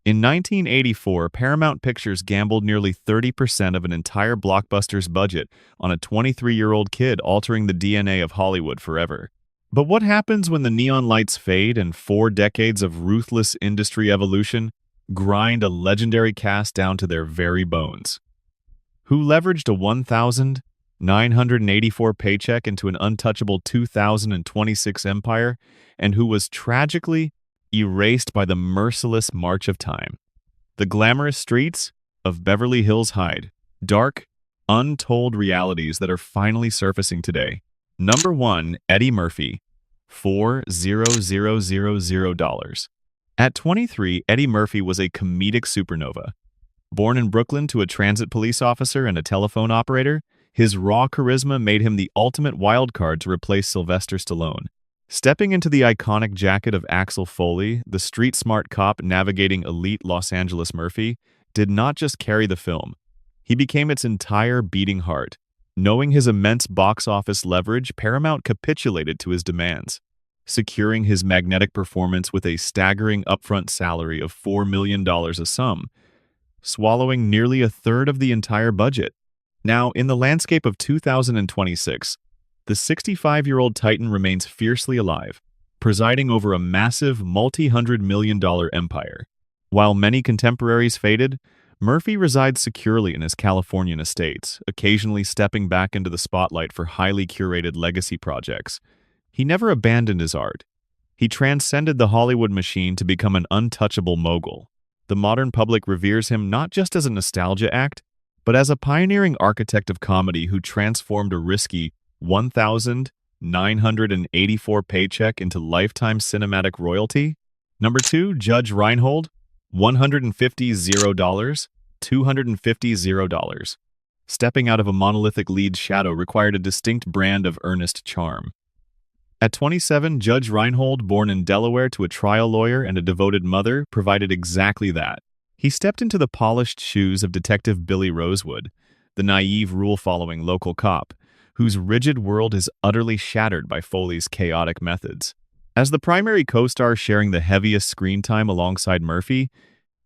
In 1984, Paramount Pictures gambled nearly 30% of an entire blockbuster's budget on a 23-year-old kid altering the DNA of Hollywood forever. But what happens when the neon lights fade and 4 decades of ruthless industry evolution grind a legendary cast down to their very bones? Who leveraged a 1,984 paycheck into an untouchable 2026 empire, and who was tragically erased by the merciless march of time? The glamorous streets of Beverly Hills hide dark, untold realities that are finally surfacing today. Number 1, Eddie Murphy, $4,000. At 23, Eddie Murphy was a comedic supernova. Born in Brooklyn to a transit police officer and a telephone operator, his raw charisma made him the ultimate wildcard to replace Sylvester Stallone. Stepping into the iconic jacket of Axel Foley, the street-smart cop navigating elite Los Angeles Murphy did not just carry the film. He became its entire beating heart. Knowing his immense box office leverage, Paramount capitulated to his demands, securing his magnetic performance with a staggering upfront salary of $4 million a sum, swallowing nearly a third of the entire budget. Now, in the landscape of 2026, the 65-year-old Titan remains fiercely alive, presiding over a massive multi-hundred-million-dollar empire. While many contemporaries faded, Murphy resides securely in his Californian estates, occasionally stepping back into the spotlight for highly curated legacy projects. He never abandoned his art. He transcended the Hollywood machine to become an untouchable mogul. The modern public reveres him not just as a nostalgia act, but as a pioneering architect of comedy who transformed a risky 1,984 paycheck into lifetime cinematic royalty. Number 2, Judge Reinhold, $150. $250. Stepping out of a monolithic lead's shadow required a distinct brand of earnest charm. At 27, Judge Reinhold, born in Delaware to a trial lawyer and a devoted mother, provided exactly that. He stepped into the polished shoes of Detective Billy Rosewood, the naive, rule-following local cop, whose rigid world is utterly shattered by Foley's chaotic methods. As the primary co-star sharing the heaviest screen time alongside Murphy,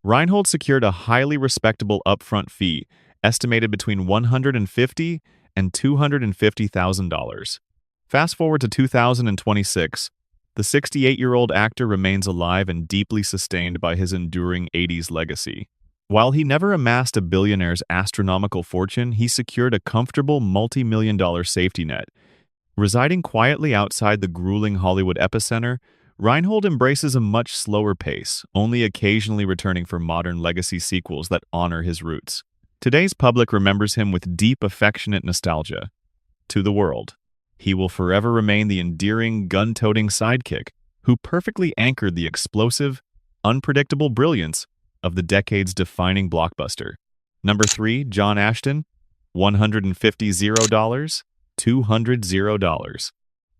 Reinhold secured a highly respectable upfront fee, estimated between $150,000 and $250,000. Fast forward to 2026, the 68-year-old actor remains alive and deeply sustained by his enduring 80s legacy. While he never amassed a billionaire's astronomical fortune, he secured a comfortable multi-million-dollar safety net. Residing quietly outside the grueling Hollywood epicenter, Reinhold embraces a much slower pace, only occasionally returning for modern legacy sequels that honor his roots. Today's public remembers him with deep, affectionate nostalgia. To the world, he will forever remain the endearing, gun-toting sidekick who perfectly anchored the explosive, unpredictable brilliance of the decade's defining blockbuster. Number 3, John Ashton, $150. $200.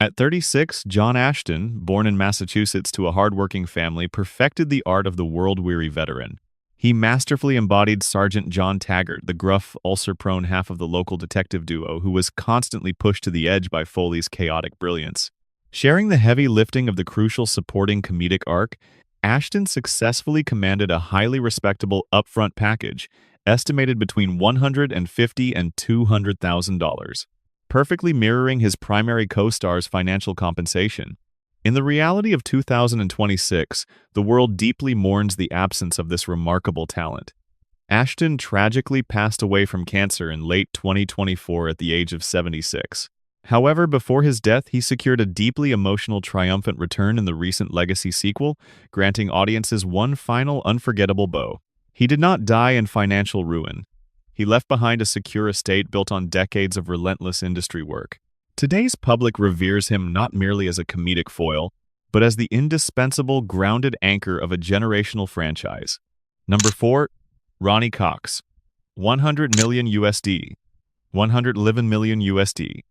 At 36, John Ashton, born in Massachusetts to a hardworking family, perfected the art of the world-weary veteran. He masterfully embodied Sergeant John Taggart, the gruff, ulcer-prone half of the local detective duo who was constantly pushed to the edge by Foley's chaotic brilliance. Sharing the heavy lifting of the crucial supporting comedic arc, Ashton successfully commanded a highly respectable upfront package, estimated between $150,000 and $200,000, perfectly mirroring his primary co-star's financial compensation. In the reality of 2026, the world deeply mourns the absence of this remarkable talent. Ashton tragically passed away from cancer in late 2024 at the age of 76. However, before his death, he secured a deeply emotional, triumphant return in the recent Legacy sequel, granting audiences one final, unforgettable bow. He did not die in financial ruin. He left behind a secure estate built on decades of relentless industry work. Today's public reveres him not merely as a comedic foil, but as the indispensable, grounded anchor of a generational franchise. Number 4, Ronny Cox, $100 million, $111 million.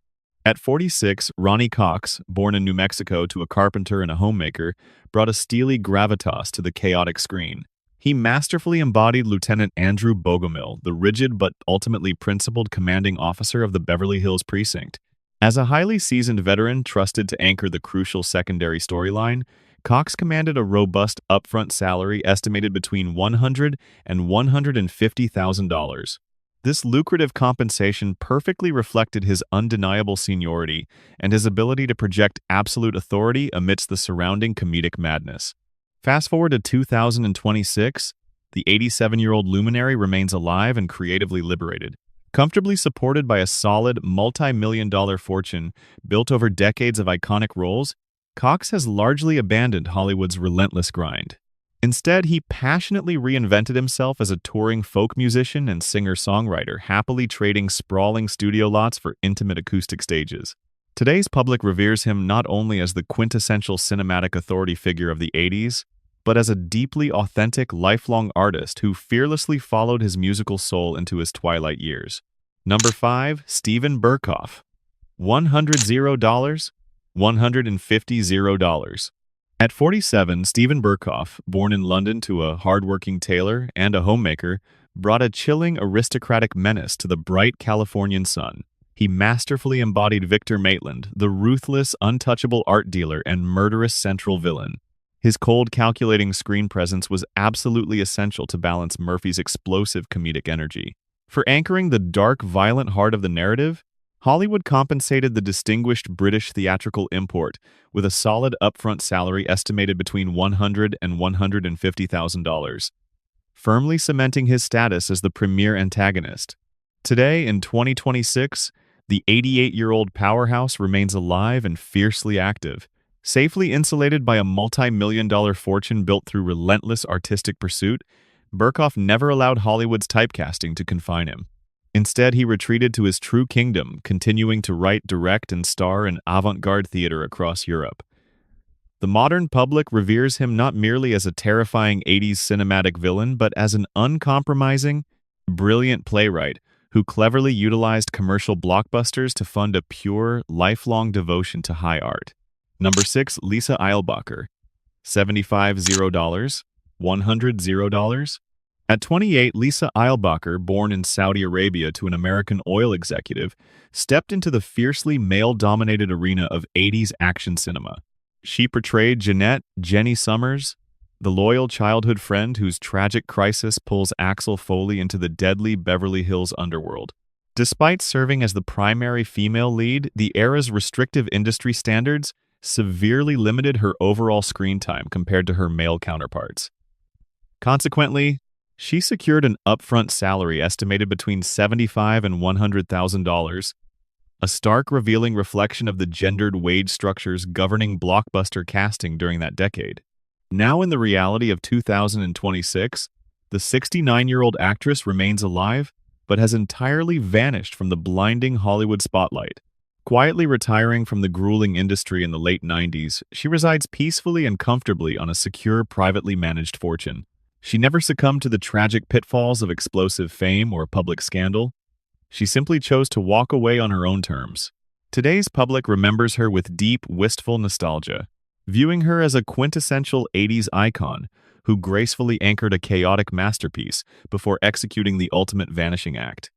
At 46, Ronny Cox, born in New Mexico to a carpenter and a homemaker, brought a steely gravitas to the chaotic screen. He masterfully embodied Lieutenant Andrew Bogomil, the rigid but ultimately principled commanding officer of the Beverly Hills precinct. As a highly seasoned veteran trusted to anchor the crucial secondary storyline, Cox commanded a robust upfront salary estimated between $100,000 and $150,000. This lucrative compensation perfectly reflected his undeniable seniority and his ability to project absolute authority amidst the surrounding comedic madness. Fast forward to 2026, the 87-year-old luminary remains alive and creatively liberated. Comfortably supported by a solid multi-million-dollar fortune built over decades of iconic roles, Cox has largely abandoned Hollywood's relentless grind. Instead, he passionately reinvented himself as a touring folk musician and singer-songwriter, happily trading sprawling studio lots for intimate acoustic stages. Today's public reveres him not only as the quintessential cinematic authority figure of the 80s, but as a deeply authentic, lifelong artist who fearlessly followed his musical soul into his twilight years. Number 5. Steven Berkoff. $100, $150. At 47, Steven Berkoff, born in London to a hardworking tailor and a homemaker, brought a chilling aristocratic menace to the bright Californian sun. He masterfully embodied Victor Maitland, the ruthless, untouchable art dealer and murderous central villain. His cold, calculating screen presence was absolutely essential to balance Murphy's explosive comedic energy. For anchoring the dark, violent heart of the narrative, Hollywood compensated the distinguished British theatrical import with a solid upfront salary estimated between $100,000 and $150,000, firmly cementing his status as the premier antagonist. Today, in 2026, the 88-year-old powerhouse remains alive and fiercely active. Safely insulated by a multi-million-dollar fortune built through relentless artistic pursuit, Berkoff never allowed Hollywood's typecasting to confine him. Instead, he retreated to his true kingdom, continuing to write, direct, and star in avant-garde theater across Europe. The modern public reveres him not merely as a terrifying 80s cinematic villain, but as an uncompromising, brilliant playwright who cleverly utilized commercial blockbusters to fund a pure, lifelong devotion to high art. Number 6. Lisa Eilbacher. $75, $100. At 28, Lisa Eilbacher, born in Saudi Arabia to an American oil executive, stepped into the fiercely male-dominated arena of 80s action cinema. She portrayed Jeanette "Jenny" Summers, the loyal childhood friend whose tragic crisis pulls Axel Foley into the deadly Beverly Hills underworld. Despite serving as the primary female lead, the era's restrictive industry standards severely limited her overall screen time compared to her male counterparts. Consequently, she secured an upfront salary estimated between $75,000 and $100,000, a stark revealing reflection of the gendered wage structures governing blockbuster casting during that decade. Now in the reality of 2026, the 69-year-old actress remains alive, but has entirely vanished from the blinding Hollywood spotlight. Quietly retiring from the grueling industry in the late 90s, she resides peacefully and comfortably on a secure, privately managed fortune. She never succumbed to the tragic pitfalls of explosive fame or public scandal. She simply chose to walk away on her own terms. Today's public remembers her with deep, wistful nostalgia, viewing her as a quintessential 80s icon who gracefully anchored a chaotic masterpiece before executing the ultimate vanishing act.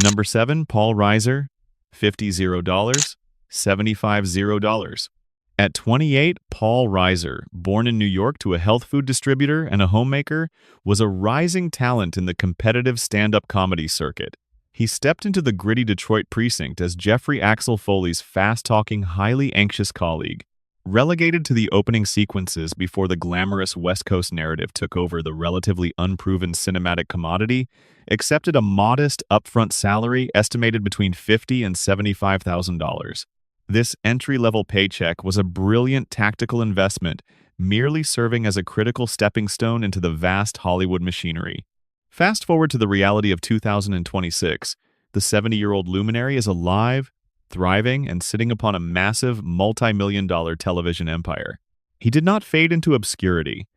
Number 7. Paul Reiser. $50, $75. At 28, Paul Reiser, born in New York to a health food distributor and a homemaker, was a rising talent in the competitive stand-up comedy circuit. He stepped into the gritty Detroit precinct as Jeffrey Axel Foley's fast-talking, highly anxious colleague. Relegated to the opening sequences before the glamorous West Coast narrative took over the relatively unproven cinematic commodity, accepted a modest upfront salary estimated between $50,000 and $75,000. This entry-level paycheck was a brilliant tactical investment, merely serving as a critical stepping stone into the vast Hollywood machinery. Fast forward to the reality of 2026, the 70-year-old luminary is alive, thriving, and sitting upon a massive multi-million-dollar television empire. He did not fade into obscurity.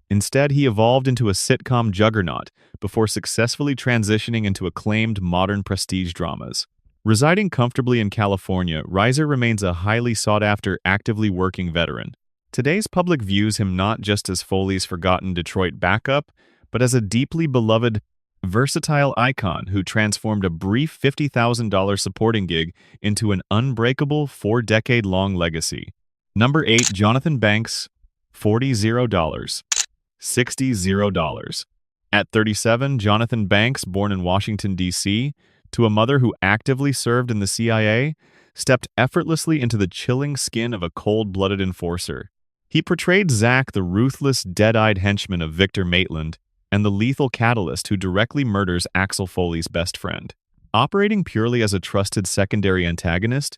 Instead, he evolved into a sitcom juggernaut before successfully transitioning into acclaimed modern prestige dramas. Residing comfortably in California, Reiser remains a highly sought-after, actively working veteran. Today's public views him not just as Foley's forgotten Detroit backup, but as a deeply beloved, versatile icon who transformed a brief $50,000 supporting gig into an unbreakable 4-decade-long legacy. Number 8. Jonathan Banks. $40. $60. At 37, Jonathan Banks, born in Washington, D.C., to a mother who actively served in the CIA, stepped effortlessly into the chilling skin of a cold-blooded enforcer. He portrayed Zack, the ruthless, dead-eyed henchman of Victor Maitland, and the lethal catalyst who directly murders Axel Foley's best friend. Operating purely as a trusted secondary antagonist,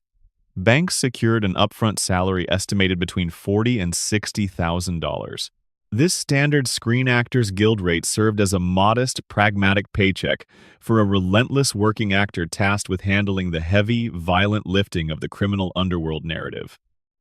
Banks secured an upfront salary estimated between $40,000 and $60,000. This standard Screen Actors Guild rate served as a modest, pragmatic paycheck for a relentless working actor tasked with handling the heavy, violent lifting of the criminal underworld narrative.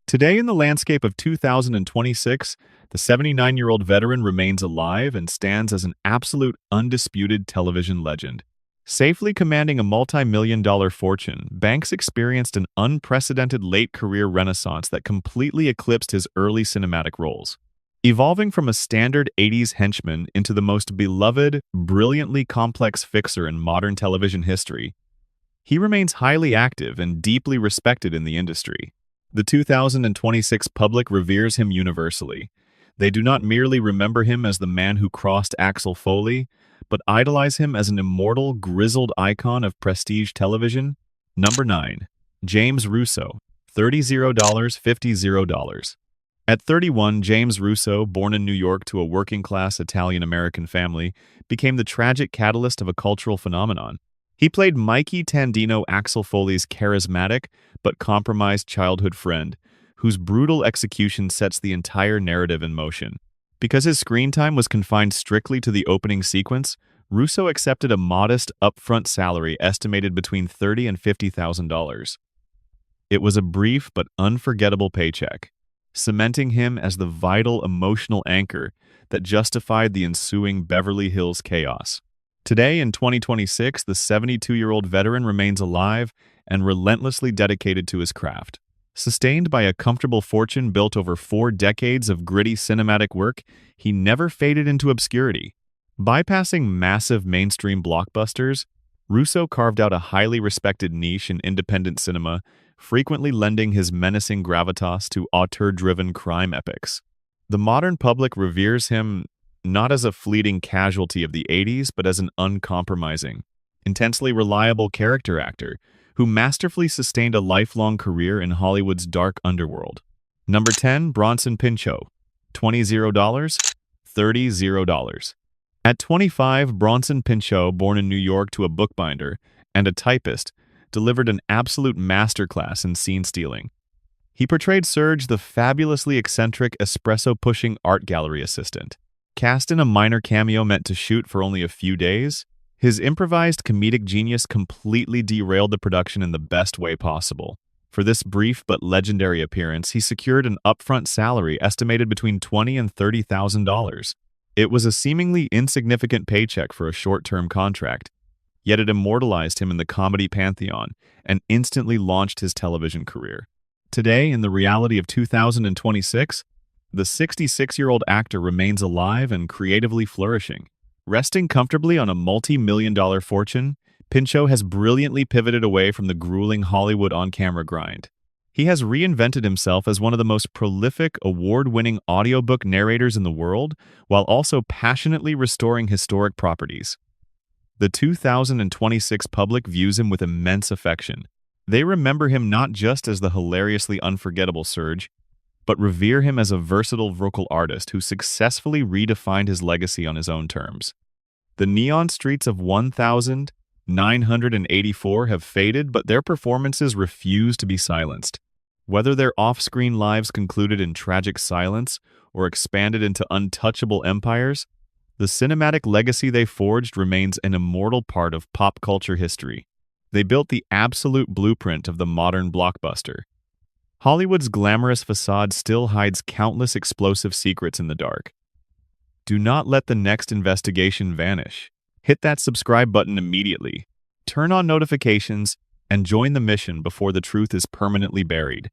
Today, in the landscape of 2026, the 79-year-old veteran remains alive and stands as an absolute, undisputed television legend. Safely commanding a multi-million-dollar fortune, Banks experienced an unprecedented late-career renaissance that completely eclipsed his early cinematic roles. Evolving from a standard 80s henchman into the most beloved, brilliantly complex fixer in modern television history, he remains highly active and deeply respected in the industry. The 2026 public reveres him universally. They do not merely remember him as the man who crossed Axel Foley, but idolize him as an immortal, grizzled icon of prestige television. Number 9. James Russo, $30. $50. At 31, James Russo, born in New York to a working-class Italian-American family, became the tragic catalyst of a cultural phenomenon. He played Mikey Tandino, Axel Foley's charismatic but compromised childhood friend, whose brutal execution sets the entire narrative in motion. Because his screen time was confined strictly to the opening sequence, Russo accepted a modest upfront salary estimated between $30,000 and $50,000. It was a brief but unforgettable paycheck, cementing him as the vital emotional anchor that justified the ensuing Beverly Hills chaos. Today, in 2026, the 72-year-old veteran remains alive and relentlessly dedicated to his craft. Sustained by a comfortable fortune built over 4 decades of gritty cinematic work, he never faded into obscurity. Bypassing massive mainstream blockbusters, Russo carved out a highly respected niche in independent cinema, frequently lending his menacing gravitas to auteur-driven crime epics. The modern public reveres him not as a fleeting casualty of the 80s, but as an uncompromising, intensely reliable character actor who masterfully sustained a lifelong career in Hollywood's dark underworld. Number 10, Bronson Pinchot, $20. $30. At 25, Bronson Pinchot, born in New York to a bookbinder and a typist, delivered an absolute masterclass in scene stealing. He portrayed Serge, the fabulously eccentric, espresso-pushing art gallery assistant. Cast in a minor cameo meant to shoot for only a few days, his improvised comedic genius completely derailed the production in the best way possible. For this brief but legendary appearance, he secured an upfront salary estimated between $20,000 and $30,000. It was a seemingly insignificant paycheck for a short-term contract, yet it immortalized him in the comedy pantheon and instantly launched his television career. Today, in the reality of 2026, the 66-year-old actor remains alive and creatively flourishing. Resting comfortably on a multi-million-dollar fortune, Pinchot has brilliantly pivoted away from the grueling Hollywood on-camera grind. He has reinvented himself as one of the most prolific, award-winning audiobook narrators in the world, while also passionately restoring historic properties. The 2026 public views him with immense affection. They remember him not just as the hilariously unforgettable Serge, but revere him as a versatile vocal artist who successfully redefined his legacy on his own terms. The neon streets of 1984 have faded, but their performances refuse to be silenced. Whether their off-screen lives concluded in tragic silence or expanded into untouchable empires, the cinematic legacy they forged remains an immortal part of pop culture history. They built the absolute blueprint of the modern blockbuster. Hollywood's glamorous facade still hides countless explosive secrets in the dark. Do not let the next investigation vanish. Hit that subscribe button immediately. Turn on notifications and join the mission before the truth is permanently buried.